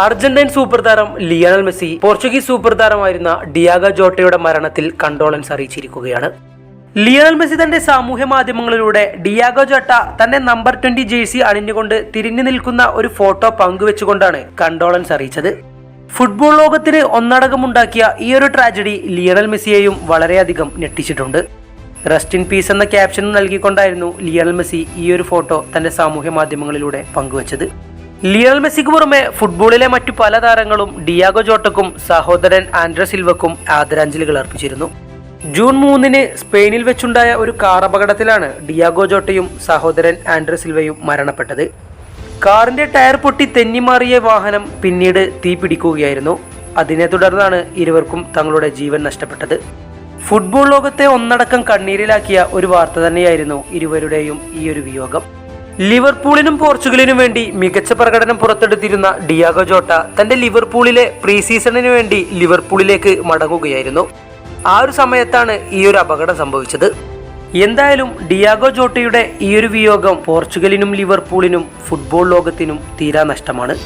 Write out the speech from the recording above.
Argentine super താരം Lionel Messi Portuguese super താരമായിരുന്ന Diogo ജോട്ടയുടെ മരണത്തിൽ കണ്ടോളൻസ് അറിയിച്ചിരിക്കുകയാണ്. ലിയണൽ മെസ്സി തന്റെ സാമൂഹ്യ മാധ്യമങ്ങളിലൂടെ ഡിയാഗോ ജോട്ട തന്റെ നമ്പർ 20 ജേഴ്സി അണിഞ്ഞുകൊണ്ട് തിരിഞ്ഞു നിൽക്കുന്ന ഒരു ഫോട്ടോ പങ്കുവെച്ചുകൊണ്ടാണ് കണ്ടോളൻസ് അറിയിച്ചത്. ഫുട്ബോൾ ലോകത്തിന് ഒന്നടങ്കമുണ്ടാക്കിയ ഈ ഒരു ട്രാജഡി ലിയണൽ മെസ്സിയെയും വളരെയധികം ഞെട്ടിച്ചിട്ടുണ്ട്. റെസ്റ്റ് ഇൻ പീസ് എന്ന ക്യാപ്ഷൻ നൽകിക്കൊണ്ടായിരുന്നു ലിയണൽ മെസ്സി ഈ ഒരു ഫോട്ടോ തന്റെ സാമൂഹ്യ മാധ്യമങ്ങളിലൂടെ പങ്കുവച്ചത്. ലിയണൽ മെസ്സിക്ക് പുറമെ ഫുട്ബോളിലെ മറ്റു പല താരങ്ങളും ഡിയാഗോ ജോട്ടക്കും സഹോദരൻ ആൻഡ്രേ സിൽവക്കും ആദരാഞ്ജലികൾ അർപ്പിച്ചിരുന്നു. ജൂൺ 3 സ്പെയിനിൽ വെച്ചുണ്ടായ ഒരു കാർ അപകടത്തിലാണ് ഡിയാഗോ ജോട്ടയും സഹോദരൻ ആൻഡ്രേ സിൽവയും മരണപ്പെട്ടത്. കാറിന്റെ ടയർ പൊട്ടി തെന്നിമാറിയ വാഹനം പിന്നീട് തീ പിടിക്കുകയായിരുന്നു. അതിനെ തുടർന്നാണ് ഇരുവർക്കും തങ്ങളുടെ ജീവൻ നഷ്ടപ്പെട്ടത്. ഫുട്ബോൾ ലോകത്തെ ഒന്നടക്കം കണ്ണീരിലാക്കിയ ഒരു വാർത്ത തന്നെയായിരുന്നു ഇരുവരുടെയും ഈ ഒരു വിയോഗം. ലിവർപൂളിനും പോർച്ചുഗലിനും വേണ്ടി മികച്ച പ്രകടനം പുറത്തെടുത്തിരുന്ന ഡിയാഗോ ജോട്ട തന്റെ ലിവർപൂളിലെ പ്രീ സീസണിന് വേണ്ടി ലിവർപൂളിലേക്ക് മടങ്ങുകയായിരുന്നു. ആ ഒരു സമയത്താണ് ഈ ഒരു അപകടം സംഭവിച്ചത്. എന്തായാലും ഡിയാഗോ ജോട്ടയുടെ ഈ ഒരു വിയോഗം പോർച്ചുഗലിനും ലിവർപൂളിനും ഫുട്ബോൾ ലോകത്തിനും തീരാ നഷ്ടമാണ്.